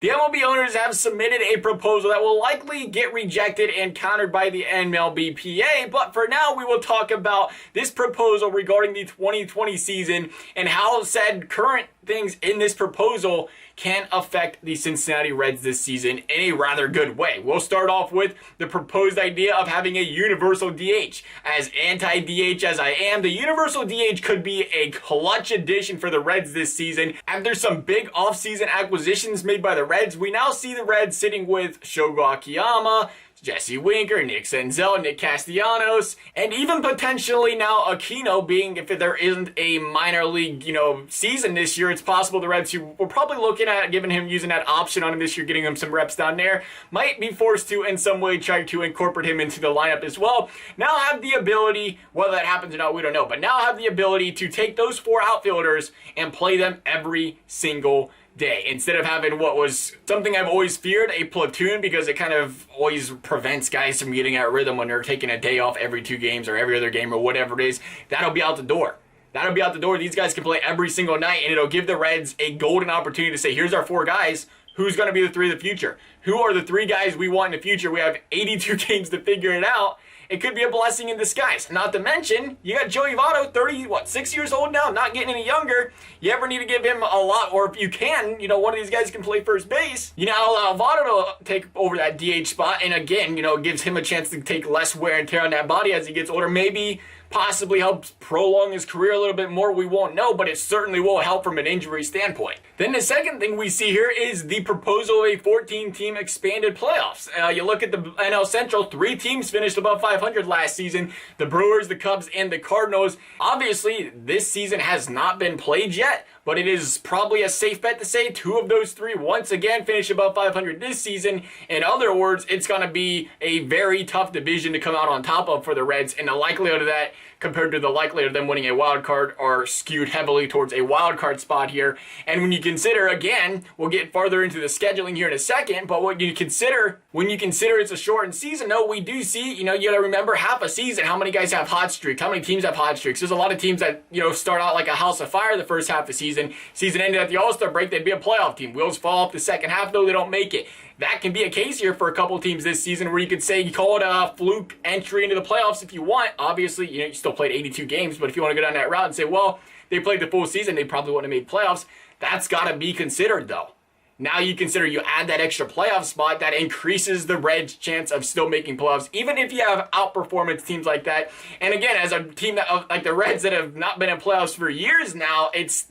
The MLB owners have submitted a proposal that will likely get rejected and countered by the MLBPA, but for now we will talk about this proposal regarding the 2020 season and how said current things in this proposal can affect the Cincinnati Reds this season in a rather good way. We'll start off with the proposed idea of having a universal DH. As anti-DH as I am, the universal DH could be a clutch addition for the Reds this season. After some big offseason acquisitions made by the Reds, we now see the Reds sitting with Shogo Akiyama, Jesse Winker, Nick Senzel, Nick Castellanos, and even potentially now Aquino being, if there isn't a minor league, season this year, it's possible the Reds, who we're probably looking at giving him, using that option on him this year, getting him some reps down there, might be forced to in some way try to incorporate him into the lineup as well. Now have the ability, whether that happens or not, we don't know, but now have the ability to take those four outfielders and play them every single day, instead of having what was something I've always feared, a platoon, because it kind of always prevents guys from getting out rhythm when they're taking a day off every 2 games or every other game or whatever it is. That'll be out the door. That'll be out the door. These guys can play every single night, and it'll give the Reds a golden opportunity to say, here's our 4 guys. Who's going to be the 3 of the future? Who are the 3 guys we want in the future? We have 82 games to figure it out. It could be a blessing in disguise. Not to mention, you got Joey Votto, 6 years old now, not getting any younger. You ever need to give him a lot, or if you can, one of these guys can play first base. You now allow Votto to take over that DH spot, and again, gives him a chance to take less wear and tear on that body as he gets older. Maybe possibly helps prolong his career a little bit more. We won't know, but it certainly will help from an injury standpoint. Then the second thing we see here is the proposal of a 14-team expanded playoffs. You look at the NL Central, 3 teams finished above 500 last season: the Brewers, the Cubs, and the Cardinals. Obviously, this season has not been played yet, but it is probably a safe bet to say 2 of those 3 once again finish above 500 this season. In other words, it's going to be a very tough division to come out on top of for the Reds, and the likelihood of that compared to the likelihood of them winning a wild card are skewed heavily towards a wild card spot here. And when you consider, again, we'll get farther into the scheduling here in a second, but when you consider it's a shortened season, though, we do see, you got to remember half a season, how many guys have hot streaks, how many teams have hot streaks. There's a lot of teams that, start out like a house of fire the first half of the season. Season ended at the All-Star break, they'd be a playoff team. Wheels fall off the second half, though, they don't make it. That can be a case here for a couple teams this season where you could say you call it a fluke entry into the playoffs if you want. Obviously, you still played 82 games, but if you want to go down that route and say, well, they played the full season, they probably wouldn't have made playoffs, that's got to be considered, though. Now you consider you add that extra playoff spot, that increases the Reds' chance of still making playoffs, even if you have outperformance teams like that. And again, as a team that, like the Reds, that have not been in playoffs for years now, it's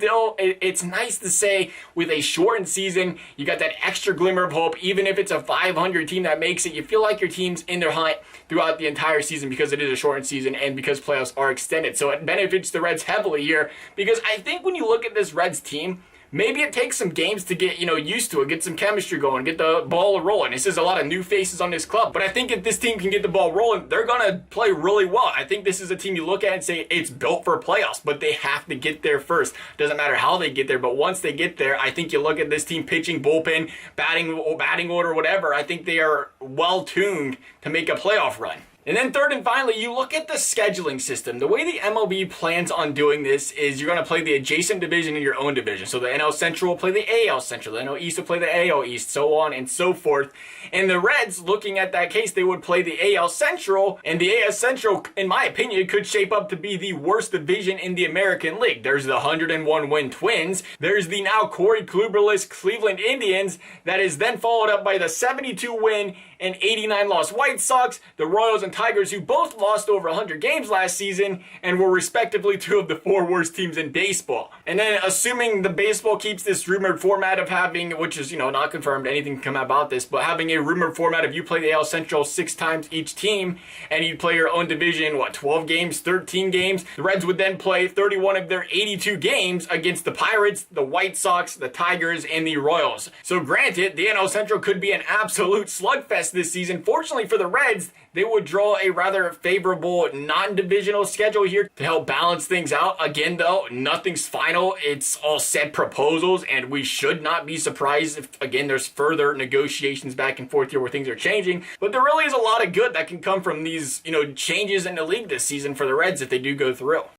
nice to say with a shortened season, you got that extra glimmer of hope. Even if it's a 500 team that makes it, you feel like your team's in their hunt throughout the entire season because it is a shortened season and because playoffs are extended. So it benefits the Reds heavily here, because I think when you look at this Reds team, maybe it takes some games to get, used to it, get some chemistry going, get the ball rolling. This is a lot of new faces on this club. But I think if this team can get the ball rolling, they're going to play really well. I think this is a team you look at and say it's built for playoffs, but they have to get there first. Doesn't matter how they get there, but once they get there, I think you look at this team, pitching, bullpen, batting order, whatever, I think they are well-tuned to make a playoff run. And then third and finally, you look at the scheduling system. The way the MLB plans on doing this is you're going to play the adjacent division in your own division. So the NL Central will play the AL Central, the NL East will play the AL East, so on and so forth. And the Reds, looking at that case, they would play the AL Central, and the AL Central, in my opinion, could shape up to be the worst division in the American League. There's the 101-win Twins. There's the now Corey Kluberless Cleveland Indians. That is then followed up by the 72-win and 89-loss White Sox, the Royals and Tigers, who both lost over 100 games last season and were respectively 2 of the 4 worst teams in baseball. And then assuming the baseball keeps this rumored format of having, which is, not confirmed, anything can come out about this, but having a rumored format of you play the AL Central 6 times each team, and you play your own division, 12 games, 13 games. The Reds would then play 31 of their 82 games against the Pirates, the White Sox, the Tigers, and the Royals. So granted, the NL Central could be an absolute slugfest this season. Fortunately for the Reds, they would draw a rather favorable non-divisional schedule here to help balance things out. Again, though, nothing's final. It's all set proposals, and we should not be surprised if, again, there's further negotiations back and forth here where things are changing. But there really is a lot of good that can come from these, changes in the league this season for the Reds if they do go through.